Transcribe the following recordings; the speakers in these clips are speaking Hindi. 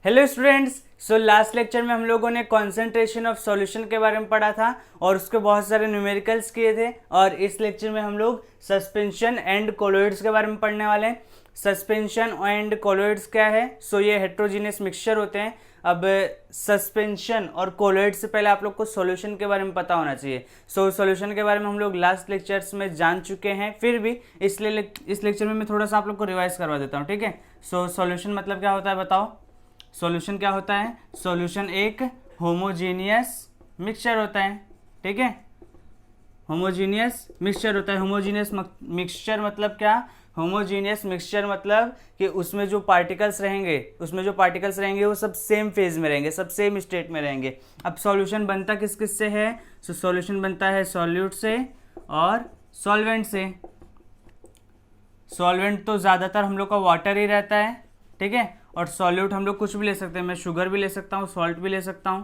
Hello students. So last lecture में हम लोगों ने कॉन्सेंट्रेशन ऑफ सॉल्यूशन के बारे में पढ़ा था और उसके बहुत सारे न्यूमेरिकल्स किए थे। और इस लेक्चर में हम लोग सस्पेंशन एंड कोलॉइड्स के बारे में पढ़ने वाले हैं। सस्पेंशन एंड कोलॉइड्स क्या है? सो ये हेट्रोजीनियस मिक्सचर होते हैं। अब सस्पेंशन और कोलॉइड से पहले आप लोग को सॉल्यूशन के बारे में पता होना चाहिए। सो सॉल्यूशन के बारे में हम लोग लास्ट लेक्चर्स में जान चुके हैं, फिर भी इसलिए इस लेक्चर में मैं थोड़ा सा आप लोग को रिवाइज करवा देता हूँ, ठीक है। सो सॉल्यूशन मतलब क्या होता है बताओ? सॉल्यूशन क्या होता है? सॉल्यूशन एक होमोजीनियस मिक्सचर होता है, ठीक है। होमोजीनियस मिक्सचर होता है। होमोजीनियस मिक्सचर मतलब क्या? होमोजीनियस मिक्सचर मतलब कि उसमें जो पार्टिकल्स रहेंगे वो सब सेम फेज में रहेंगे, सब सेम स्टेट में रहेंगे। अब सॉल्यूशन बनता किस किस से है? सो सॉल्यूशन बनता है सॉल्यूट से और सॉल्वेंट से। सॉल्वेंट तो ज़्यादातर हम लोग का वाटर ही रहता है, ठीक है। और सॉल्यूट हम लोग कुछ भी ले सकते हैं। मैं शुगर भी ले सकता हूँ, सॉल्ट भी ले सकता हूँ,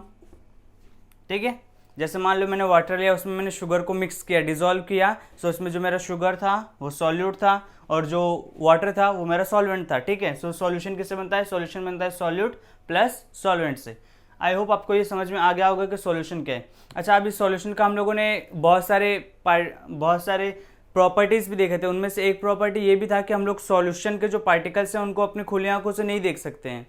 ठीक है। जैसे मान लो मैंने वाटर लिया, उसमें मैंने शुगर को मिक्स किया, डिसॉल्व किया। सो उसमें जो मेरा शुगर था वो सॉल्यूट था और जो वाटर था वो मेरा सॉल्वेंट था, ठीक है। सो सॉल्यूशन किससे बनता है? सॉल्यूशन बनता है सॉल्यूट प्लस सॉल्वेंट से। आई होप आपको ये समझ में आ गया होगा कि सॉल्यूशन क्या है। अच्छा, अब इस सॉल्यूशन का हम लोगों ने बहुत सारे प्रॉपर्टीज़ भी देखे थे। उनमें से एक प्रॉपर्टी ये भी था कि हम लोग सॉल्यूशन के जो पार्टिकल्स हैं उनको अपनी खुली आंखों से नहीं देख सकते हैं।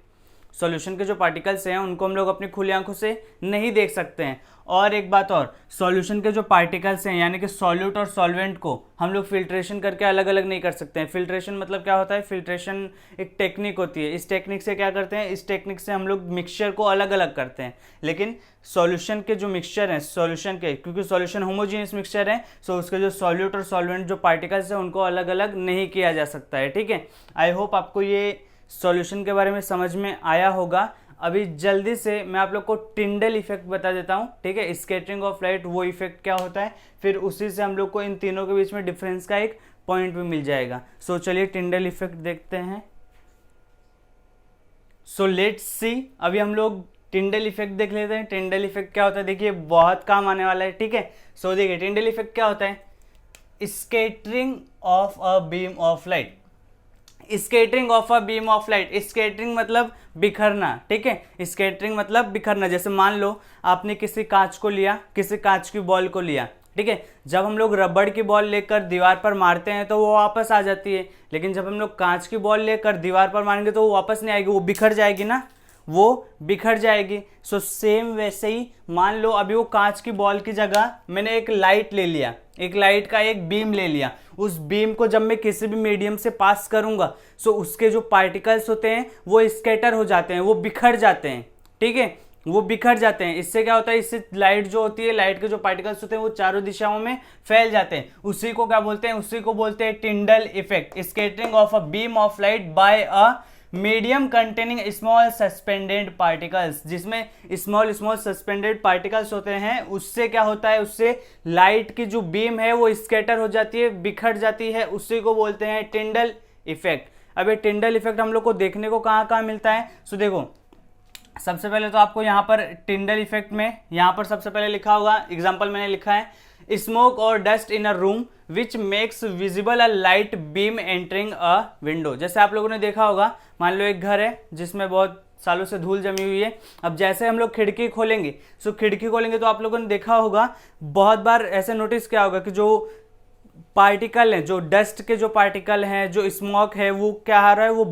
सॉल्यूशन के जो पार्टिकल्स हैं उनको हम लोग अपनी खुली आंखों से नहीं देख सकते हैं। और एक बात और, सॉल्यूशन के जो पार्टिकल्स हैं यानी कि सॉल्यूट और सॉल्वेंट को हम लोग फिल्ट्रेशन करके अलग अलग नहीं कर सकते हैं। फिल्ट्रेशन मतलब क्या होता है? फिल्ट्रेशन एक टेक्निक होती है। इस टेक्निक से क्या करते हैं? इस टेक्निक से हम लोग मिक्सचर को अलग अलग करते हैं। लेकिन सॉल्यूशन के जो मिक्सचर हैं, सॉल्यूशन के, क्योंकि सॉल्यूशन होमोजीनियस मिक्सचर है, सो उसके जो सॉल्यूट और सॉल्वेंट जो पार्टिकल्स हैं उनको अलग अलग नहीं किया जा सकता है, ठीक है। आई होप आपको ये सॉल्यूशन के बारे में समझ में आया होगा। अभी जल्दी से मैं आप लोग को टिंडल इफेक्ट बता देता हूँ, ठीक है। स्कैटरिंग ऑफ लाइट वो इफेक्ट क्या होता है, फिर उसी से हम लोग को इन तीनों के बीच में डिफरेंस का एक पॉइंट भी मिल जाएगा। सो चलिए टिंडल इफेक्ट देखते हैं। सो लेट्स सी, अभी हम लोग टिंडल इफेक्ट देख लेते हैं। टिंडल इफेक्ट क्या होता है? देखिए बहुत काम आने वाला है, ठीक है। सो देखिए टिंडल इफेक्ट क्या होता है? Scattering of a beam of light. Scattering of a beam of light. Scattering मतलब बिखरना, ठीक है। स्कैटरिंग मतलब बिखरना। जैसे मान लो आपने किसी कांच को लिया, किसी कांच की बॉल को लिया, ठीक है। जब हम लोग रबड़ की बॉल लेकर दीवार पर मारते हैं तो वो वापस आ जाती है, लेकिन जब हम लोग कांच की बॉल लेकर दीवार पर मारेंगे तो वो वापस नहीं आएगी, वो बिखर जाएगी ना, वो बिखर जाएगी। सो सेम वैसे ही मान लो अभी वो कांच की बॉल की जगह मैंने एक लाइट ले लिया, एक लाइट का एक बीम ले लिया। उस बीम को जब मैं किसी भी मीडियम से पास करूंगा सो उसके जो पार्टिकल्स होते हैं वो स्कैटर हो जाते हैं, वो बिखर जाते हैं, ठीक है। वो बिखर जाते हैं। इससे क्या होता है? इससे लाइट जो होती है, लाइट के जो पार्टिकल्स होते हैं वो चारों दिशाओं में फैल जाते हैं। उसी को क्या बोलते हैं? उसी को बोलते हैं Tyndall effect. Scattering of a beam of light by a medium containing small suspended particles. जिसमें स्मॉल सस्पेंडेड पार्टिकल्स होते हैं, उससे क्या होता है? उससे लाइट की जो बीम है वो स्कैटर हो जाती है, बिखर जाती है। उसी को बोलते हैं टिंडल इफेक्ट। अब ये टिंडल इफेक्ट हम लोग को देखने को कहाँ कहाँ मिलता है? सो देखो, सबसे पहले तो आपको यहाँ पर टिंडल इफेक्ट में यहाँ पर सबसे पहले लिखा होगा, एग्जाम्पल मैंने लिखा है, स्मोक और dust in a room which makes visible a light beam entering a window. जैसे आप लोगों ने देखा होगा, मान लो एक घर है जिसमें बहुत सालों से धूल जमी हुई है। अब जैसे हम लोग खिड़की खोलेंगे, सो खिड़की खोलेंगे तो आप लोगों ने देखा होगा, बहुत बार ऐसे नोटिस किया होगा कि जो पार्टिकल हैं, जो डस्ट के जो पार्टिकल हैं, जो स्मोक है, वो क्या आ रहा है? वो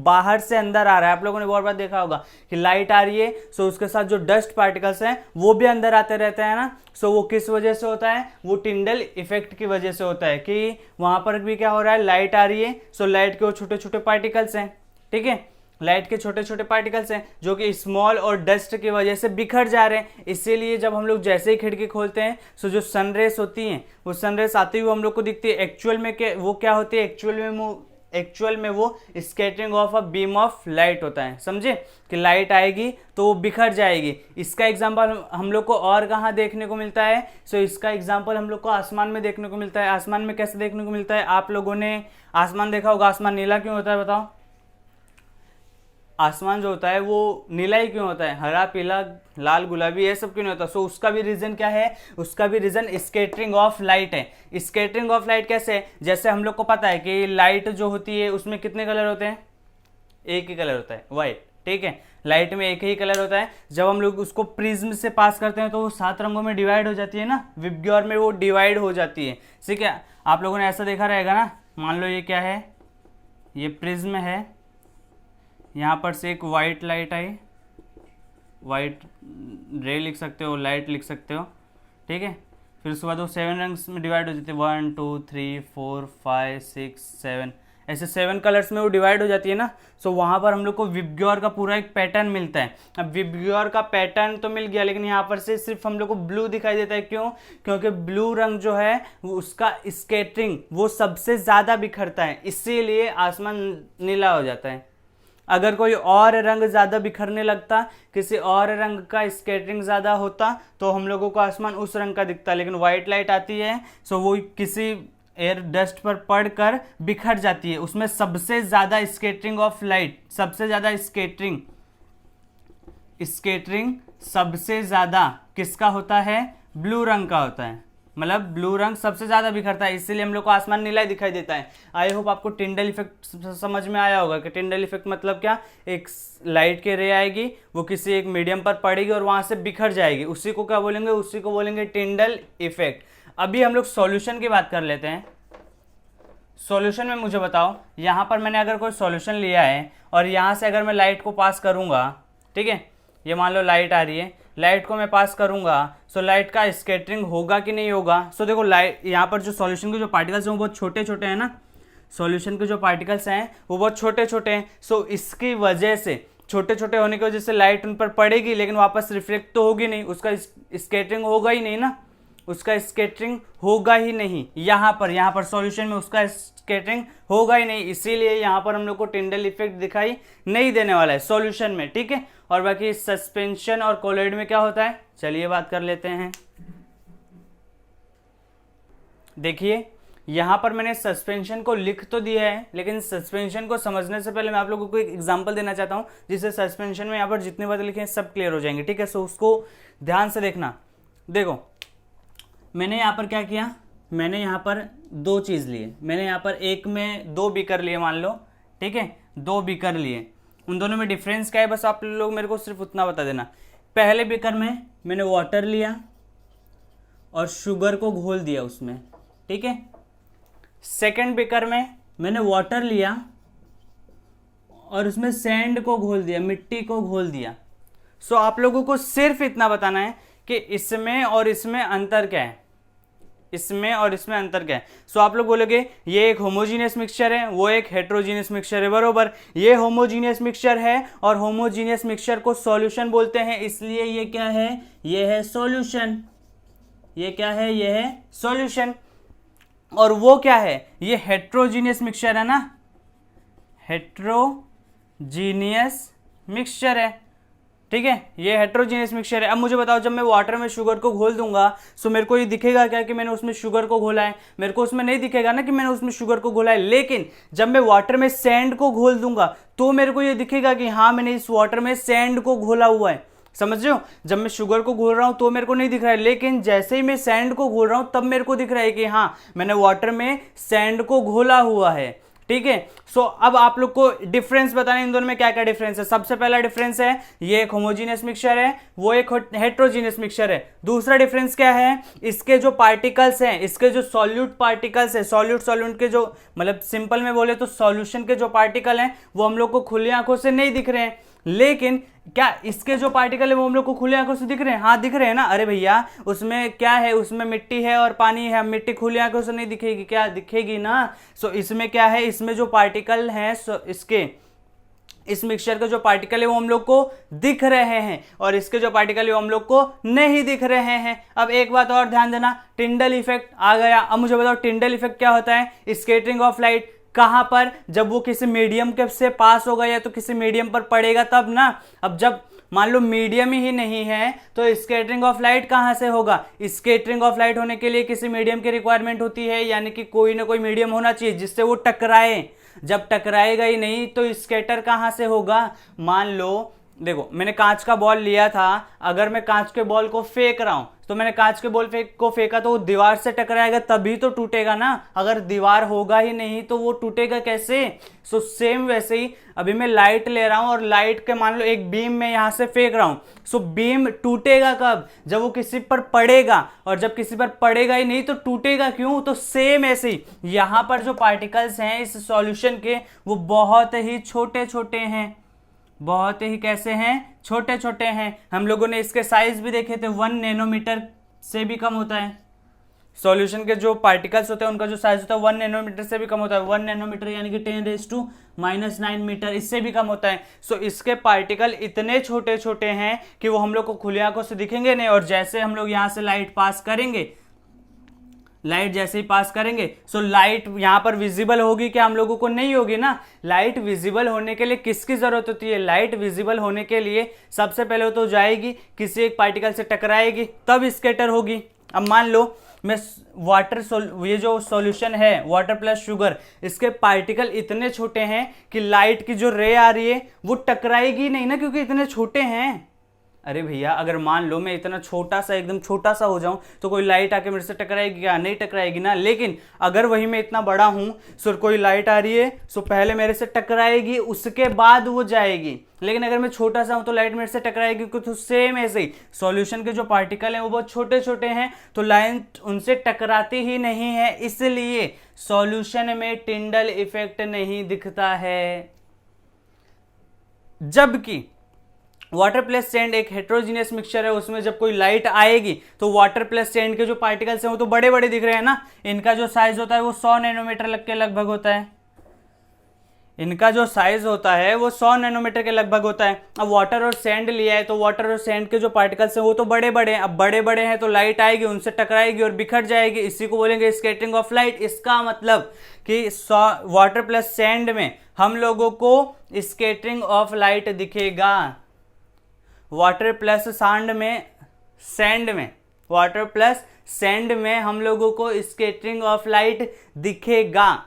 बाहर से अंदर आ रहा है। आप लोगों ने बहुत बार देखा होगा कि लाइट आ रही है, सो उसके साथ जो डस्ट पार्टिकल्स हैं वो भी अंदर आते रहते हैं ना। सो वो किस वजह से होता है? वो टिंडल इफेक्ट की वजह से होता है कि वहां पर भी क्या हो रहा है? लाइट आ रही है, सो लाइट के वो छोटे छोटे पार्टिकल्स हैं, ठीक है। लाइट के छोटे छोटे पार्टिकल्स हैं जो कि स्मॉल और डस्ट की वजह से बिखर जा रहे हैं। इसीलिए जब हम लोग जैसे ही खिड़की खोलते हैं सो जो सनरेस होती हैं वो सनरेस आती हुई हम लोग को दिखती है। एक्चुअल में वो क्या होती है? एक्चुअल में वो scattering of a beam of light होता है। समझे कि लाइट आएगी तो वो बिखर जाएगी। इसका एग्जांपल हम लोग को और कहाँ देखने को मिलता है? सो इसका एग्जांपल हम लोग को आसमान में देखने को मिलता है। आसमान में कैसे देखने को मिलता है? आप लोगों ने आसमान देखा होगा। आसमान नीला क्यों होता है बताओ? आसमान जो होता है वो नीला ही क्यों होता है? हरा, पीला, लाल, गुलाबी, ये सब क्यों नहीं होता? सो उसका भी रीजन क्या है? उसका भी रीजन स्कैटरिंग ऑफ लाइट है। स्कैटरिंग ऑफ लाइट कैसे है? जैसे हम लोग को पता है कि लाइट जो होती है उसमें कितने कलर होते हैं? एक ही कलर होता है, व्हाइट। ठीक है, लाइट में एक ही कलर होता है। जब हम लोग उसको प्रिज्म से पास करते हैं तो वो 7 रंगों में डिवाइड हो जाती है ना, विबग्योर में वो डिवाइड हो जाती है। ठीक है, आप लोगों ने ऐसा देखा रहेगा ना, मान लो ये क्या है, ये प्रिज्म है, यहाँ पर से एक वाइट लाइट आई, वाइट रे लिख सकते हो, लाइट लिख सकते हो, ठीक है। फिर उसके बाद वो 7 रंग्स में डिवाइड हो जाती है, 1 2 3 4 5 6 7, ऐसे 7 कलर्स में वो डिवाइड हो जाती है ना। सो वहाँ पर हम लोग को विबग्योर का पूरा एक पैटर्न मिलता है। अब विबग्योर का पैटर्न तो मिल गया, लेकिन यहाँ पर से सिर्फ हम लोग को ब्लू दिखाई देता है। क्यों? क्योंकि ब्लू रंग जो है वो उसका स्केटरिंग वो सबसे ज़्यादा बिखरता है, इसीलिए आसमान नीला हो जाता है। अगर कोई और रंग ज़्यादा बिखरने लगता, किसी और रंग का स्केटरिंग ज़्यादा होता, तो हम लोगों को आसमान उस रंग का दिखता। लेकिन वाइट लाइट आती है सो वो किसी एयर डस्ट पर पड़कर बिखर जाती है। उसमें सबसे ज़्यादा स्केटरिंग ऑफ लाइट, सबसे ज़्यादा स्केटरिंग सबसे ज़्यादा किसका होता है? ब्लू रंग का होता है। मतलब ब्लू रंग सबसे ज़्यादा बिखरता है, इसीलिए हम लोग को आसमान नीला दिखाई देता है। आई होप आपको टिंडल इफेक्ट समझ में आया होगा कि टिंडल इफेक्ट मतलब क्या, एक लाइट की रे आएगी, वो किसी एक मीडियम पर पड़ेगी और वहाँ से बिखर जाएगी, उसी को क्या बोलेंगे? उसी को बोलेंगे टिंडल इफेक्ट। अभी हम लोग सॉल्यूशन की बात कर लेते हैं। सॉल्यूशन में मुझे बताओ, यहाँ पर मैंने अगर कोई सॉल्यूशन लिया है और यहाँ से अगर मैं लाइट को पास करूँगा, ठीक है, ये मान लो लाइट आ रही है, लाइट को मैं पास करूंगा, सो लाइट का स्कैटरिंग होगा कि नहीं होगा? सो देखो लाइट, यहाँ पर जो सॉल्यूशन के जो पार्टिकल्स हैं वो बहुत छोटे छोटे हैं ना, सॉल्यूशन के जो पार्टिकल्स हैं वो बहुत छोटे छोटे हैं। सो इसकी वजह से, छोटे छोटे होने की वजह से लाइट उन पर पड़ेगी लेकिन वापस रिफ्लेक्ट तो होगी नहीं, उसका स्कैटरिंग होगा ही नहीं ना, उसका स्कैटरिंग होगा ही नहीं। यहाँ पर सॉल्यूशन में उसका स्कैटरिंग होगा ही नहीं, इसीलिए यहाँ पर हम लोग को टिंडल इफेक्ट दिखाई नहीं देने वाला है सॉल्यूशन में, ठीक है। और बाकी सस्पेंशन और कोलॉइड में क्या होता है, चलिए बात कर लेते हैं। देखिए यहाँ पर मैंने सस्पेंशन को लिख तो दिया है, लेकिन सस्पेंशन को समझने से पहले मैं आप लोगों को एक एग्जांपल देना चाहता हूँ, जिससे सस्पेंशन में यहाँ पर जितने बातें लिखे हैं सब क्लियर हो जाएंगे, ठीक है। सो उसको ध्यान से देखना। देखो मैंने यहाँ पर क्या किया, मैंने यहाँ पर 2 चीज़ लिए, मैंने यहाँ पर एक में 2 बीकर लिए मान लो, ठीक है, 2 बीकर लिए। उन दोनों में डिफरेंस क्या है बस आप लोग मेरे को सिर्फ उतना बता देना। पहले बीकर में मैंने वाटर लिया और शुगर को घोल दिया उसमें, ठीक है। सेकंड बीकर में मैंने वाटर लिया और उसमें सैंड को घोल दिया, मिट्टी को घोल दिया। सो आप लोगों को सिर्फ इतना बताना है कि इसमें और इसमें अंतर क्या है, इसमें और इसमें अंतर क्या है। सो आप लोग बोलोगे ये एक होमोजीनियस मिक्सचर है, वो एक हेट्रोजीनियस मिक्सचर है, बरोबर। ये होमोजीनियस मिक्सचर है और होमोजीनियस मिक्सचर को सॉल्यूशन बोलते हैं, इसलिए ये क्या है, ये है सॉल्यूशन। ये क्या है, ये है सॉल्यूशन। और वो क्या है, ये हेट्रोजीनियस मिक्सचर है ना, हेट्रोजीनियस मिक्सचर है, ठीक है, ये हेट्रोजीनियस मिक्सचर है। अब मुझे बताओ जब मैं वाटर में शुगर को घोल दूंगा सो मेरे को ये दिखेगा क्या कि मैंने उसमें शुगर को घोला है? मेरे को उसमें नहीं दिखेगा ना कि मैंने उसमें शुगर को घोला है। लेकिन जब मैं वाटर में सैंड को घोल दूंगा तो मेरे को ये दिखेगा कि हाँ मैंने इस वाटर में सैंड को घोला हुआ है। समझ रहे हो? जब मैं शुगर को घोल रहा हूं तो मेरे को नहीं दिख रहा है, लेकिन जैसे ही मैं सैंड को घोल रहा हूं तब मेरे को दिख रहा है कि हाँ मैंने वाटर में सैंड को घोला हुआ है, ठीक है। सो अब आप लोग को डिफरेंस बताना इन दोनों में क्या क्या डिफरेंस है। सबसे पहला डिफरेंस है ये एक होमोजीनियस मिक्सचर है, वो एक हेट्रोजीनियस मिक्सचर है। दूसरा डिफरेंस क्या है, इसके जो पार्टिकल्स हैं, इसके जो सॉल्यूट पार्टिकल्स है, सॉल्यूट के जो मतलब सिंपल में बोले तो सॉल्यूशन के जो पार्टिकल हैं वो हम लोग को खुली आंखों से नहीं दिख रहे हैं, लेकिन क्या इसके जो पार्टिकल है वो हम लोग को खुली आंखों से दिख रहे हैं? हाँ दिख रहे हैं ना। अरे भैया उसमें क्या है, उसमें मिट्टी है और पानी है, मिट्टी खुली आंखों से नहीं दिखेगी क्या? दिखेगी ना। सो इसमें क्या है, इसमें जो पार्टिकल हैं इसके इस मिक्सचर के जो पार्टिकल है वो हम लोग को दिख रहे हैं और इसके जो पार्टिकल है वो हम लोग को नहीं दिख रहे हैं। अब एक बात और ध्यान देना, टिंडल इफेक्ट आ गया। अब मुझे बताओ टिंडल इफेक्ट क्या होता है? Scattering of light. कहां पर? जब वो किसी मीडियम के से पास होगा या तो किसी मीडियम पर पड़ेगा तब ना। अब जब मान लो मीडियम ही नहीं है तो स्कैटरिंग ऑफ लाइट कहां से होगा? स्कैटरिंग ऑफ लाइट होने के लिए किसी मीडियम की रिक्वायरमेंट होती है, यानी कि कोई ना कोई मीडियम होना चाहिए जिससे वो टकराए। जब टकराएगा ही नहीं तो स्कैटर कहां से होगा? मान लो देखो मैंने कांच का बॉल लिया था, अगर मैं कांच के बॉल को फेंक रहा हूं तो मैंने कांच के बॉल को फेंका तो वो दीवार से टकराएगा तभी तो टूटेगा ना, अगर दीवार होगा ही नहीं तो वो टूटेगा कैसे। सो सेम वैसे ही अभी मैं लाइट ले रहा हूं और लाइट के मान लो एक बीम में यहां से फेंक रहा हूं। सो बीम टूटेगा कब, जब वो किसी पर पड़ेगा, और जब किसी पर पड़ेगा ही नहीं तो टूटेगा क्यों। तो सेम ऐसे ही यहां पर जो पार्टिकल्स हैं इस सॉल्यूशन के वो बहुत ही छोटे छोटे हैं, बहुत ही कैसे हैं, छोटे छोटे हैं। हम लोगों ने इसके साइज भी देखे थे, 1 नैनोमीटर से भी कम होता है। सॉल्यूशन के जो पार्टिकल्स होते हैं उनका जो साइज होता है 1 नैनोमीटर से भी कम होता है। 1 नैनोमीटर यानी कि 10⁻⁹ मीटर, इससे भी कम होता है। सो इसके पार्टिकल इतने छोटे छोटे हैं कि वो हम लोग को खुली आंखों से दिखेंगे नहीं, और जैसे हम लोग यहाँ से लाइट पास करेंगे, लाइट जैसे ही पास करेंगे सो लाइट यहां पर विजिबल होगी क्या, हम लोगों को नहीं होगी ना। लाइट विजिबल होने के लिए किसकी जरूरत होती है, लाइट विजिबल होने के लिए सबसे पहले तो जाएगी किसी एक पार्टिकल से टकराएगी तब स्कैटर होगी। अब मान लो मैं ये जो सॉल्यूशन है वाटर प्लस शुगर, इसके पार्टिकल इतने छोटे हैं कि लाइट की जो रे आ रही है वो टकराएगी नहीं ना, क्योंकि इतने छोटे हैं। अरे भैया अगर मान लो मैं इतना छोटा सा, एकदम छोटा सा हो जाऊं तो कोई लाइट आके मेरे से टकराएगी क्या, नहीं टकराएगी ना। लेकिन अगर वही मैं इतना बड़ा हूं सो कोई लाइट आ रही है सो पहले मेरे से टकराएगी उसके बाद वो जाएगी। लेकिन अगर मैं छोटा सा हूं तो लाइट मेरे से टकराएगी। तो सेम ऐसे ही सॉल्यूशन के जो पार्टिकल हैं वो बहुत छोटे छोटे हैं तो लाइट उनसे टकराती ही नहीं है, इसलिए सॉल्यूशन में टिंडल इफेक्ट नहीं दिखता है। जबकि वाटर प्लस सैंड एक हेट्रोजीनियस मिक्सचर है, उसमें जब कोई लाइट आएगी तो वाटर प्लस सैंड के जो पार्टिकल्स हैं वो तो बड़े बड़े दिख रहे हैं ना, इनका जो साइज होता है वो 100 नैनोमीटर के लगभग होता है। इनका जो साइज होता है वो 100 नैनोमीटर के लगभग होता है। अब वाटर और सैंड लिया है तो वाटर और सैंड के जो पार्टिकल्स हैं वो तो बड़े बड़े हैं। अब बड़े बड़े हैं तो लाइट आएगी उनसे टकराएगी और बिखर जाएगी, इसी को बोलेंगे स्कैटरिंग ऑफ लाइट। इसका मतलब कि वाटर प्लस सैंड में हम लोगों को स्कैटरिंग ऑफ लाइट दिखेगा। Water plus water plus sand में हम लोगों को स्कैटरिंग ऑफ लाइट दिखेगा।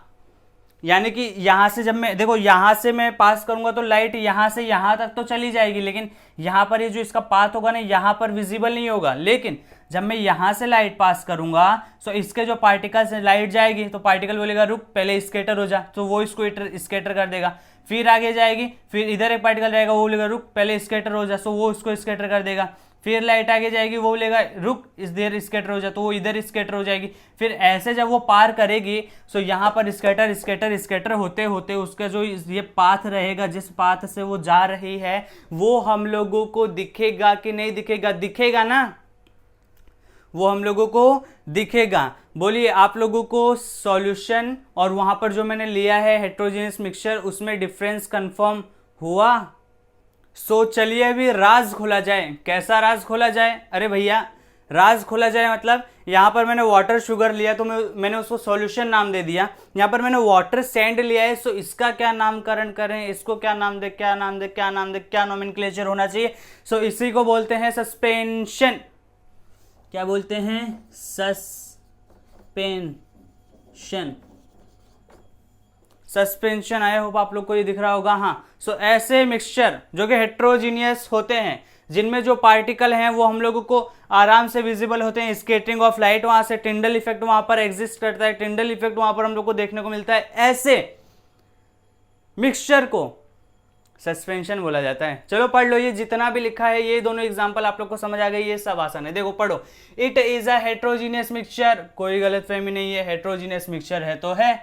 यानी कि यहां से जब मैं देखो यहां से मैं पास करूंगा तो लाइट यहां से यहां तक तो चली जाएगी, लेकिन यहां पर ये जो इसका पाथ होगा ना यहां पर विजिबल नहीं होगा। लेकिन जब मैं यहां से लाइट पास करूंगा तो इसके जो पार्टिकल्स हैं लाइट जाएगी तो पार्टिकल बोलेगा रुक पहले स्कैटर हो जा, तो वो इसको स्कैटर कर देगा। फिर आगे जाएगी, फिर इधर एक पार्टिकल जाएगा वो बोलेगा रुक पहले स्कैटर हो जा, तो वो उसको स्कैटर कर देगा। फिर लाइट आगे जाएगी वो बोलेगा रुक इधर स्कैटर हो जा, तो वो इधर स्कैटर हो जाएगी। फिर ऐसे जब वो पार करेगी तो यहाँ पर स्कैटर स्कैटर स्कैटर होते होते उसका जो ये पाथ रहेगा, जिस पाथ से वो जा रही है वो हम लोगों को दिखेगा कि नहीं दिखेगा, दिखेगा ना, वो हम लोगों को दिखेगा। बोलिए आप लोगों को सॉल्यूशन और वहां पर जो मैंने लिया है हेट्रोजेनियस मिक्सचर उसमें डिफरेंस कंफर्म हुआ। सो चलिए अभी राज खोला जाए। कैसा राज खोला जाए, अरे भैया राज खोला जाए मतलब यहाँ पर मैंने वाटर शुगर लिया तो मैंने उसको सॉल्यूशन नाम दे दिया। यहाँ पर मैंने वाटर सैंड लिया है सो इसका क्या नामकरण करें, इसको क्या नाम दे, क्या नाम दे, क्या नाम दे, क्या नोमेनक्लेचर होना चाहिए। सो इसी को बोलते हैं सस्पेंशन। क्या बोलते हैं, सस्पेंशन। सस्पेंशन आई होप आप लोग को ये दिख रहा होगा। हाँ सो ऐसे मिक्सचर जो कि हेट्रोजीनियस होते हैं जिनमें जो पार्टिकल हैं वो हम लोगों को आराम से विजिबल होते हैं, स्कैटरिंग ऑफ लाइट वहां से टिंडल इफेक्ट वहां पर एग्जिस्ट करता है, टिंडल इफेक्ट वहां पर हम लोग को देखने को मिलता है, ऐसे मिक्सचर को सस्पेंशन बोला जाता है। चलो पढ़ लो, ये जितना भी लिखा है ये दोनों एग्जांपल आप लोग को समझ आ गई, ये सब आसान है। देखो पढ़ो, it is a heterogeneous mixture, कोई गलतफहमी नहीं है, हेट्रोजीनियस मिक्सचर है तो है,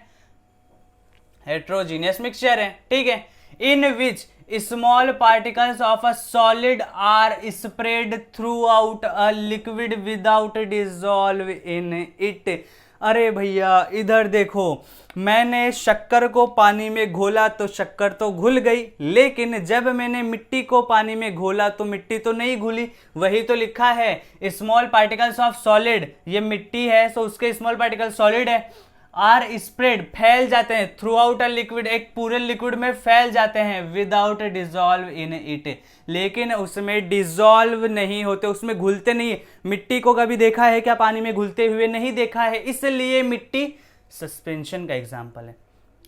हेट्रोजीनियस मिक्सचर है, ठीक है। In which small particles of a solid are spread throughout a liquid without dissolve in it. अरे भैया इधर देखो, मैंने शक्कर को पानी में घोला तो शक्कर तो घुल गई, लेकिन जब मैंने मिट्टी को पानी में घोला तो मिट्टी तो नहीं घुली। वही तो लिखा है स्मॉल पार्टिकल्स ऑफ सॉलिड, ये मिट्टी है तो उसके स्मॉल पार्टिकल सॉलिड है, आर स्प्रेड फैल जाते हैं, थ्रू आउट अ लिक्विड एक पूरे लिक्विड में फैल जाते हैं, विदाउट डिजॉल्व इन इट, लेकिन उसमें डिजॉल्व नहीं होते, उसमें घुलते नहीं। मिट्टी को कभी देखा है क्या पानी में घुलते हुए, नहीं देखा है, इसलिए मिट्टी सस्पेंशन का एग्जाम्पल है।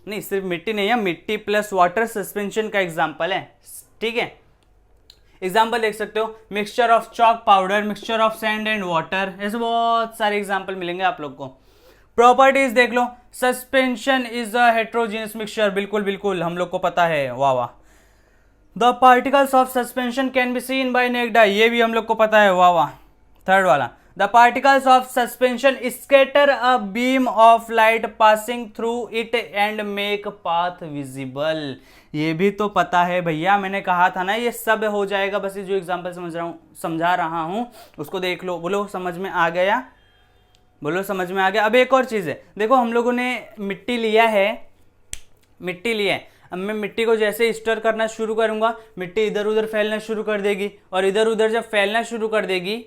नहीं सिर्फ मिट्टी नहीं है, मिट्टी प्लस वाटर सस्पेंशन का एग्जाम्पल है, ठीक है। एग्जाम्पल देख सकते हो, mixture of chalk powder, mixture of sand and water, ऐसे बहुत सारे एग्जाम्पल मिलेंगे आप लोग को। प्रॉपर्टीज देख लो, suspension is a heterogeneous mixture, बिल्कुल बिल्कुल हम लोग को पता है, वाह वाह। The particles of suspension can be seen by naked eye, ये भी हम लोग को पता है, वाह वाह। थर्ड वाला, the particles of suspension scatter a beam of light passing through it and make path visible, ये भी तो पता है भैया, मैंने कहा था ना ये सब हो जाएगा, बस ये जो एग्जांपल समझा रहा हूं उसको देख लो, बोलो समझ में आ गया, बोलो समझ में आ गया। अब एक और चीज है, देखो हम लोगों ने मिट्टी लिया है, अब मैं मिट्टी को जैसे स्टर करना शुरू करूंगा, मिट्टी इधर उधर फैलना शुरू कर देगी, और इधर उधर जब फैलना शुरू कर देगी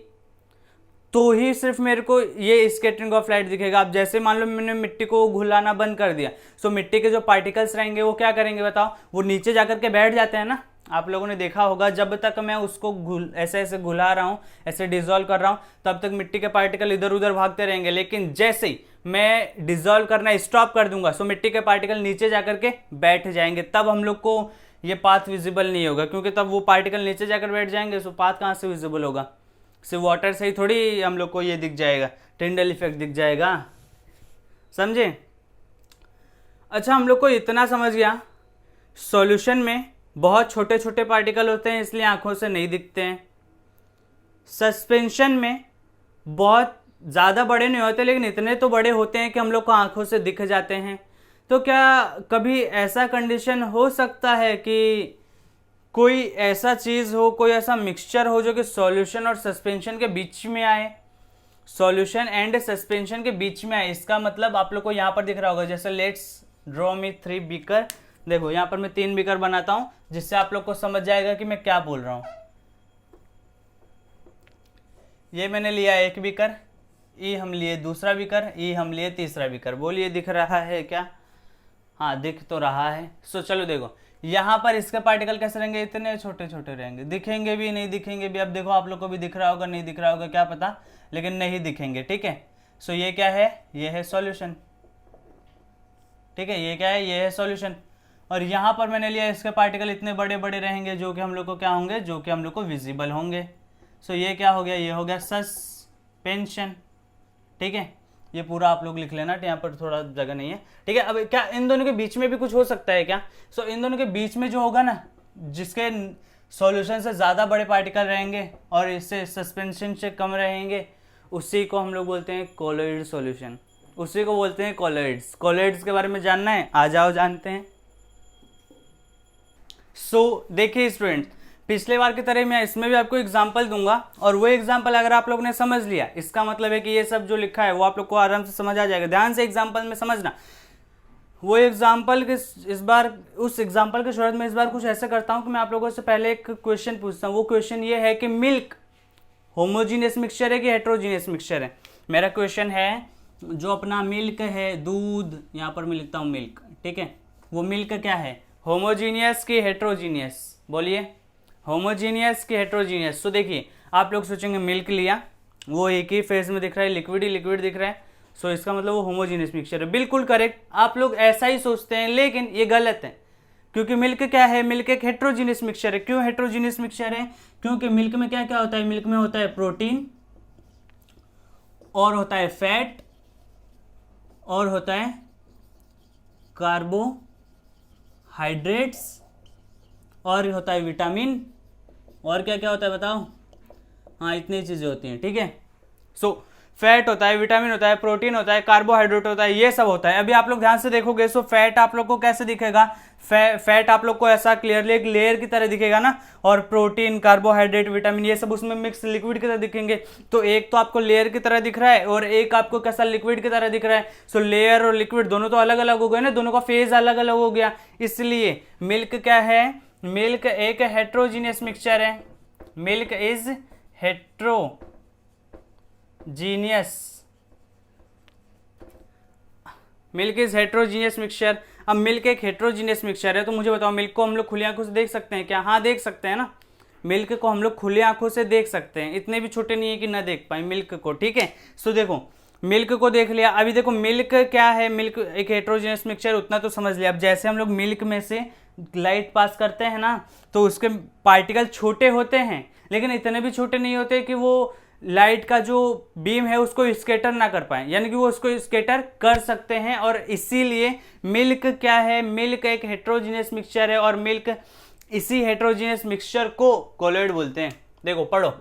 तो ही सिर्फ मेरे को ये स्कैटरिंग ऑफ लाइट दिखेगा। अब जैसे मान लो मैंने मिट्टी को घुलाना बंद कर दिया, सो मिट्टी के जो पार्टिकल्स रहेंगे वो क्या करेंगे बताओ, वो नीचे जाकर के बैठ जाते हैं ना, आप लोगों ने देखा होगा, जब तक मैं उसको ऐसे ऐसे घुला रहा हूँ, ऐसे डिजोल्व कर रहा हूँ, तब तक मिट्टी के पार्टिकल इधर उधर भागते रहेंगे, लेकिन जैसे ही मैं डिजोल्व करना स्टॉप कर दूंगा, सो मिट्टी के पार्टिकल नीचे जाकर के बैठ जाएंगे, तब हम लोग को ये पाथ विजिबल नहीं होगा, क्योंकि तब वो पार्टिकल नीचे जाकर बैठ जाएंगे, सो पाथ कहाँ से विजिबल होगा, सिर्फ वाटर से ही थोड़ी हम लोग को ये दिख जाएगा, टिंडल इफेक्ट दिख जाएगा, समझे। अच्छा हम लोग को इतना समझ गया, सॉल्यूशन में बहुत छोटे छोटे पार्टिकल होते हैं इसलिए आंखों से नहीं दिखते हैं, सस्पेंशन में बहुत ज़्यादा बड़े नहीं होते लेकिन इतने तो बड़े होते हैं कि हम लोग को आंखों से दिख जाते हैं। तो क्या कभी ऐसा कंडीशन हो सकता है कि कोई ऐसा चीज़ हो, कोई ऐसा मिक्सचर हो जो कि सॉल्यूशन और सस्पेंशन के बीच में आए, सॉल्यूशन एंड सस्पेंशन के बीच में आए, इसका मतलब आप लोग को यहाँ पर दिख रहा होगा, जैसे लेट्स ड्रॉ मी 3 बीकर, देखो यहाँ पर मैं 3 बीकर बनाता हूँ जिससे आप लोग को समझ जाएगा कि मैं क्या बोल रहा हूँ। ये मैंने लिया एक बीकर, ई हम लिए दूसरा बीकर, ई हम लिए तीसरा बीकर, बोलिए दिख रहा है क्या, हाँ दिख तो रहा है। सो चलो देखो यहाँ पर इसके पार्टिकल कैसे रहेंगे, इतने छोटे छोटे रहेंगे, दिखेंगे भी नहीं दिखेंगे भी, अब देखो आप लोग को भी दिख रहा होगा नहीं दिख रहा होगा क्या पता, लेकिन नहीं दिखेंगे, ठीक है। सो ये क्या है, ये है सॉल्यूशन, ठीक है, ये क्या है, ये है सॉल्यूशन, और यहाँ पर मैंने लिया इसके पार्टिकल इतने बड़े बड़े रहेंगे जो कि हम लोग को क्या होंगे, जो कि हम लोग को विजिबल होंगे। सो ये क्या हो गया, ये हो गया सस्पेंशन, ठीक है, ये पूरा आप लोग लिख लेना, यहाँ पर थोड़ा जगह नहीं है, ठीक है। अब क्या इन दोनों के बीच में भी कुछ हो सकता है क्या, सो इन दोनों के बीच में जो होगा ना, जिसके सॉल्यूशन से ज़्यादा बड़े पार्टिकल रहेंगे और इससे सस्पेंशन से कम रहेंगे, उसी को हम लोग बोलते हैं कोलॉइड सॉल्यूशन, उसी को बोलते हैं कोलॉइड्स। कोलॉइड्स के बारे में जानना है, आ जाओ जानते हैं। सो देखिए स्टूडेंट, पिछले बार की तरह मैं इसमें भी आपको एग्जाम्पल दूंगा, और वो एग्जाम्पल अगर आप लोगों ने समझ लिया, इसका मतलब है कि ये सब जो लिखा है वो आप लोग को आराम से समझ आ जाएगा। ध्यान से एग्जाम्पल में समझना, वो एग्जाम्पल के इस बार, उस एग्जाम्पल की शरूआत में इस बार कुछ ऐसा करता हूँ कि मैं आप लोगों से पहले एक क्वेश्चन पूछता हूँ। वो क्वेश्चन ये है कि मिल्क होमोजीनियस मिक्सचर है कि हेट्रोजीनियस मिक्सचर है। मेरा क्वेश्चन है जो अपना मिल्क है, दूध, यहाँ पर मैं लिखता हूँ मिल्क, ठीक है, वो मिल्क क्या है, होमोजीनियस की हेट्रोजीनियस, बोलिए होमोजीनियस की हेट्रोजीनियस। तो देखिए आप लोग सोचेंगे मिल्क लिया, वो एक ही फेज में दिख रहा है, लिक्विड ही लिक्विड दिख रहा है, सो इसका मतलब वो होमोजीनियस मिक्सचर है। बिल्कुल करेक्ट, आप लोग ऐसा ही सोचते हैं, लेकिन ये गलत है, क्योंकि मिल्क क्या है, मिल्क एक हेट्रोजीनियस मिक्सचर है। क्यों हेट्रोजीनियस मिक्सचर है, क्योंकि मिल्क में क्या क्या होता है, मिल्क में होता है प्रोटीन, और होता है फैट, और होता है कार्बोहाइड्रेट्स, और होता है विटामिन, और क्या क्या होता है बताओ, हाँ इतनी चीज़ें होती हैं, ठीक है। सो फैट होता है, विटामिन होता है, प्रोटीन होता है, कार्बोहाइड्रेट होता है, ये सब होता है। अभी आप लोग ध्यान से देखोगे, सो फैट आप लोग को कैसे दिखेगा, फैट आप लोग को ऐसा क्लियरली एक लेयर की तरह दिखेगा ना, और प्रोटीन, कार्बोहाइड्रेट, विटामिन ये सब उसमें मिक्स लिक्विड की तरह दिखेंगे। तो एक तो आपको लेयर की तरह दिख रहा है और एक आपको कैसा लिक्विड की तरह दिख रहा है। सो लेयर और लिक्विड दोनों तो अलग अलग हो गए ना, दोनों का फेज अलग अलग हो गया। इसलिए मिल्क क्या है, मिल्क एक हेट्रोजीनियस मिक्सचर है, milk is heterogeneous, milk is heterogeneous mixture. अब मिल्क एक हेट्रोजीनियस मिक्सचर है, तो मुझे बताओ मिल्क को हम लोग खुली आंखों से देख सकते हैं क्या, हाँ देख सकते हैं ना, मिल्क को हम लोग खुली आंखों से देख सकते हैं, इतने भी छोटे नहीं है कि ना देख पाए मिल्क को, ठीक है। सो देखो मिल्क को देख लिया, अभी देखो मिल्क क्या है, मिल्क एक हेट्रोजीनियस मिक्सचर, उतना तो समझ लिया। अब जैसे हम लोग मिल्क में से लाइट पास करते हैं ना, तो उसके पार्टिकल छोटे होते हैं, लेकिन इतने भी छोटे नहीं होते कि वो लाइट का जो बीम है उसको स्कैटर ना कर पाए, यानी कि वो उसको स्कैटर कर सकते हैं। और इसीलिए मिल्क क्या है, मिल्क एक हेट्रोजीनियस मिक्सचर है, और मिल्क इसी हेट्रोजीनियस मिक्सचर को कोलॉइड बोलते हैं। देखो पढ़ो,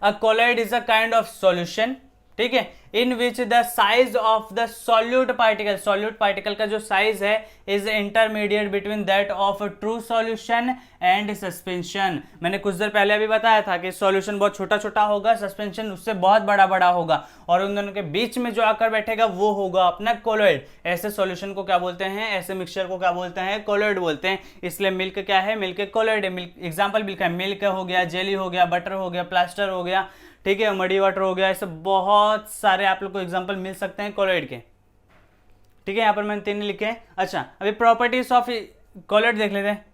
a colloid is a kind of solution, ठीक है, in which the size of the solute particle का जो साइज है is intermediate between that of true solution and suspension. मैंने कुछ देर पहले अभी बताया था कि सॉल्यूशन बहुत छोटा छोटा होगा, सस्पेंशन उससे बहुत बड़ा बड़ा होगा, और उन दोनों के बीच में जो आकर बैठेगा वो होगा अपना कोलॉइड। ऐसे सॉल्यूशन को क्या बोलते हैं, ऐसे मिक्सचर को क्या बोलते हैं, कोलॉइड बोलते हैं। इसलिए मिल्क क्या है, मिल्क कोलॉइड है। मिल्क एग्जाम्पल मिल्क है, मिल्क हो गया, जेली हो गया, बटर हो गया, प्लास्टर हो गया, ठीक है, मडी वाटर हो गया, ऐसे बहुत सारे आप लोग को एग्जांपल मिल सकते हैं कोलॉइड के, ठीक है। यहाँ पर मैंने 3 लिखे हैं। अच्छा, अभी प्रॉपर्टीज ऑफ कोलॉइड देख लेते हैं।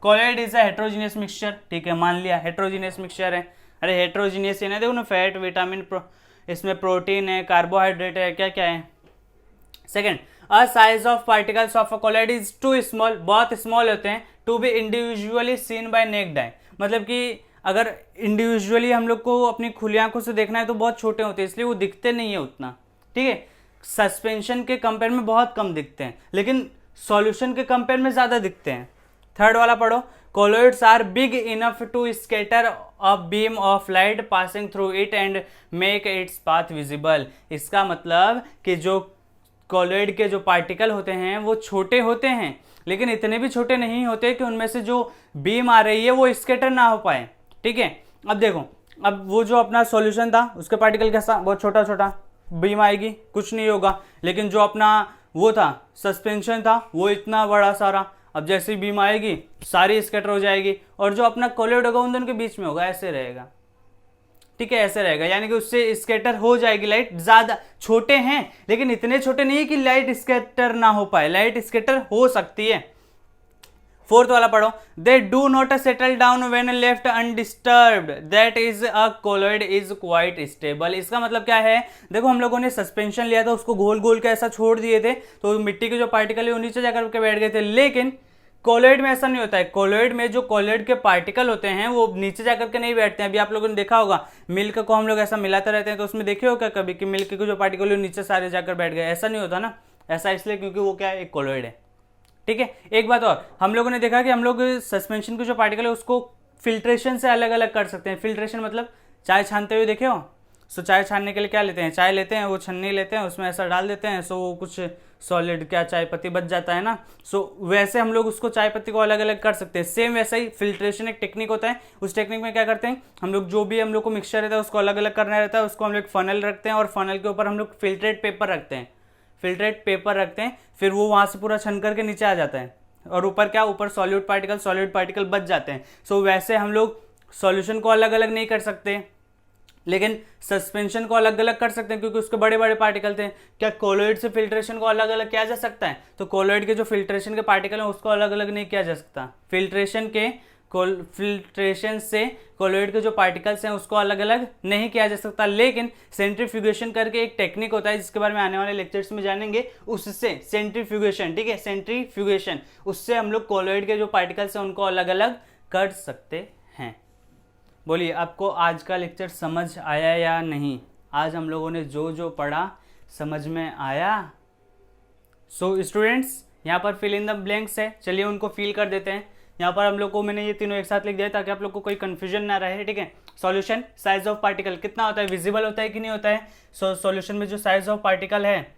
Colloid is a heterogeneous mixture, ठीक है, मान लिया हेट्रोजीनियस मिक्सचर है। अरे हेट्रोजीनियस ये ना, देखो ना, फैट, विटामिन, इसमें प्रोटीन है, कार्बोहाइड्रेट है, क्या क्या है। Second, a size of particles of a colloid is too small, बहुत स्मॉल होते हैं, to be individually seen by naked eye, मतलब कि अगर इंडिविजुअली हम लोग को अपनी खुली आंखों से देखना है तो बहुत छोटे होते हैं, इसलिए वो दिखते नहीं है उतना, ठीक है। सस्पेंशन के कंपेयर में बहुत कम दिखते हैं, लेकिन सॉल्यूशन के कंपेयर में ज्यादा दिखते हैं। थर्ड वाला पढ़ो, colloids are big enough to scatter a beam of light passing through it and make its path visible. इसका मतलब कि जो कोलॉइड के जो पार्टिकल होते हैं वो छोटे होते हैं, लेकिन इतने भी छोटे नहीं होते कि उनमें से जो बीम आ रही है वो स्कैटर ना हो पाए, ठीक है। अब देखो, अब वो जो अपना सॉल्यूशन था उसके पार्टिकल कैसा, बहुत छोटा छोटा, बीम आएगी कुछ नहीं होगा, लेकिन जो अपना वो था सस्पेंशन था वो इतना बड़ा सारा, अब जैसे ही बीम आएगी सारी स्कैटर हो जाएगी, और जो अपना कोलॉइड होगा उन दोनों के बीच में होगा, ऐसे रहेगा, ठीक है, ऐसे रहेगा, यानी कि उससे स्कैटर हो जाएगी लाइट। ज्यादा छोटे हैं लेकिन इतने छोटे नहीं है कि लाइट स्कैटर ना हो पाए, लाइट स्कैटर हो सकती है। फोर्थ वाला पढ़ो, they do not settle down when left undisturbed, that is a colloid is quite stable. इसका मतलब क्या है, देखो हम लोगों ने सस्पेंशन लिया था, उसको गोल गोल के ऐसा छोड़ दिए थे, तो मिट्टी के जो पार्टिकल है वो नीचे जाकर के बैठ गए थे, लेकिन कोलॉइड में ऐसा नहीं होता है। कोलॉइड में जो कोलॉइड के पार्टिकल होते हैं वो नीचे जाकर के नहीं बैठते हैं। अभी आप लोगों ने देखा होगा मिल्क को हम लोग ऐसा मिलाते रहते हैं, तो उसमें देखे हो क्या कभी कि मिल्क के जो पार्टिकल है नीचे सारे जाकर बैठ गए, ऐसा नहीं होता ना, ऐसा इसलिए क्योंकि वो क्या है, एक कोलॉइड है, ठीक है। एक बात और, हम लोगों ने देखा कि हम लोग सस्पेंशन के जो पार्टिकल है उसको फिल्ट्रेशन से अलग अलग कर सकते हैं। फिल्ट्रेशन मतलब चाय छानते हुए देखे हो, सो चाय छानने के लिए क्या लेते हैं, चाय लेते हैं, वो छन्नी लेते हैं, उसमें ऐसा डाल देते हैं, सो वो कुछ सॉलिड क्या चाय पत्ती बच जाता है ना, सो वैसे हम लोग उसको चाय पत्ती को अलग अलग कर सकते हैं। सेम वैसा ही फिल्ट्रेशन एक टेक्निक होता है, उस टेक्निक में क्या करते हैं हम लोग, जो भी हम लोग को मिक्सचर रहता है उसको अलग अलग करना रहता है, उसको हम लोग फनल रखते हैं और फनल के ऊपर हम लोग फिल्ट्रेट पेपर रखते हैं, फिर वो वहां से पूरा छन करके नीचे आ जाता है, और ऊपर क्या, ऊपर सॉलिड पार्टिकल बच जाते हैं। सो वैसे हम लोग सॉल्यूशन को अलग अलग नहीं कर सकते, लेकिन सस्पेंशन को अलग अलग कर सकते हैं क्योंकि उसके बड़े बड़े पार्टिकल थे। क्या कोलॉइड से फिल्ट्रेशन को अलग अलग किया जा सकता है, तो कोलॉइड के जो फिल्ट्रेशन के पार्टिकल हैं उसको अलग अलग नहीं किया जा सकता। फिल्ट्रेशन से कोलॉइड के जो पार्टिकल्स हैं उसको अलग अलग नहीं किया जा सकता, लेकिन सेंट्रीफ्यूगेशन करके एक टेक्निक होता है जिसके बारे में आने वाले लेक्चर्स में जानेंगे, उससे सेंट्रीफ्यूगेशन, ठीक है, सेंट्रीफ्यूगेशन, उससे हम लोग कोलॉइड के जो पार्टिकल्स हैं उनको अलग अलग कर सकते हैं। बोलिए, आपको आज का लेक्चर समझ आया या नहीं? आज हम लोगों ने जो जो पढ़ा समझ में आया? सो स्टूडेंट्स, यहाँ पर फिल इन द ब्लैंक्स है, चलिए उनको फिल कर देते हैं। यहाँ पर हम लोग को मैंने ये तीनों एक साथ लिख दिया ताकि आप लोग को कोई कंफ्यूजन ना रहे, ठीक है। सॉल्यूशन, साइज ऑफ पार्टिकल कितना होता है, विजिबल होता है कि नहीं होता है। सॉल्यूशन में जो साइज ऑफ पार्टिकल है,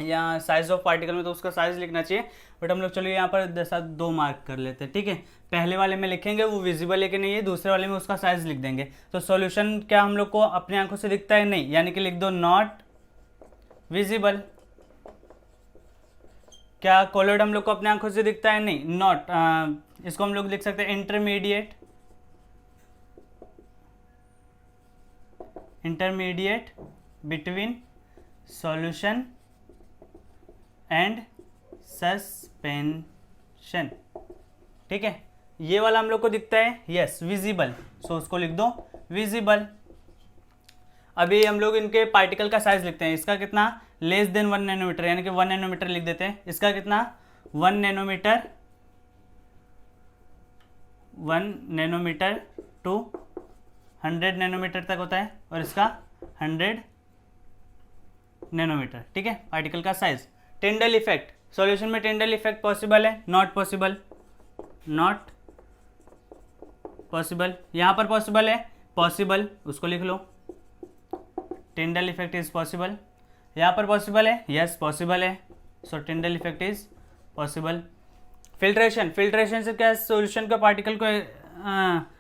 या साइज ऑफ पार्टिकल में तो उसका साइज लिखना चाहिए, बट हम लोग चलिए यहाँ पर 2 मार्क कर लेते हैं, ठीक है। पहले वाले में लिखेंगे वो विजिबल है कि नहीं है, दूसरे वाले में उसका साइज लिख देंगे। तो सॉल्यूशन क्या हम लोग को अपनी आंखों से दिखता है, नहीं, यानी कि लिख दो नॉट विजिबल। क्या कोलॉइड हम लोग को अपनी आंखों से दिखता है, नहीं, नॉट, इसको हम लोग लिख सकते हैं intermediate between solution and suspension, ठीक है। ये वाला हम लोग को दिखता है, यस, विजिबल, सो उसको लिख दो विजिबल। अभी हम लोग इनके पार्टिकल का साइज लिखते हैं, इसका कितना, लेस देन 1 नैनोमीटर, यानी कि 1 नैनोमीटर लिख देते हैं। इसका कितना, 1 नैनोमीटर टू 100 नैनोमीटर तक होता है, और इसका 100 नैनोमीटर, ठीक है, पार्टिकल का साइज। टिंडल इफेक्ट, सॉल्यूशन में टिंडल इफेक्ट पॉसिबल है? Not possible, not possible. यहाँ पर पॉसिबल है, पॉसिबल, उसको लिख लो, टिंडल इफेक्ट इज पॉसिबल। यहाँ पर पॉसिबल है, यस पॉसिबल है, so Tyndall effect is possible. Filtration, filtration से क्या सॉल्यूशन का पार्टिकल को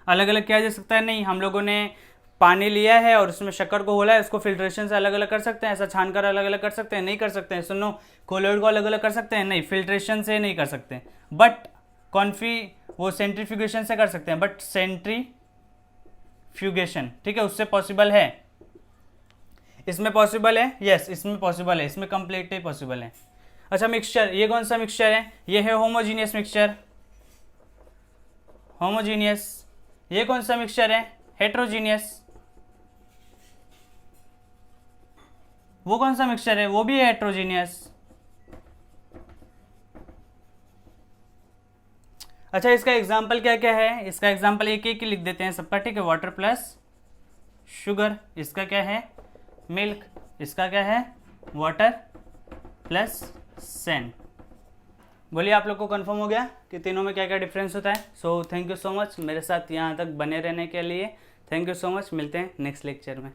अलग अलग किया जा सकता है? नहीं, हम लोगों ने पानी लिया है और उसमें शक्कर को घोला है, उसको फिल्ट्रेशन से अलग अलग कर सकते हैं? ऐसा छान कर अलग अलग कर सकते हैं? नहीं कर सकते हैं। सुनो, कोलोइड को अलग अलग कर सकते हैं? नहीं, फिल्ट्रेशन से नहीं कर सकते, बट वो सेंट्रीफ्यूगेशन से कर सकते हैं, बट सेंट्रीफ्यूगेशन, ठीक है, उससे पॉसिबल है। इसमें पॉसिबल है, यस इसमें पॉसिबल है, इसमें कंप्लीटली पॉसिबल है। अच्छा, मिक्सचर, ये कौन सा मिक्सचर है? ये है होमोजीनियस मिक्सचर, होमोजीनियस। ये कौन सा मिक्सचर है? हेट्रोजीनियस। वो कौन सा मिक्सचर है? वो भी है हेट्रोजीनियस। अच्छा, इसका एग्जाम्पल क्या क्या है? इसका एग्जाम्पल एक एक लिख देते हैं सबका, ठीक है। वाटर प्लस शुगर, इसका क्या है? मिल्क। इसका क्या है? Water plus sand. बोलिए, आप लोग को कंफर्म हो गया कि तीनों में क्या क्या डिफरेंस होता है? So thank you so much मेरे साथ यहाँ तक बने रहने के लिए। थैंक यू सो मच, मिलते हैं नेक्स्ट लेक्चर में।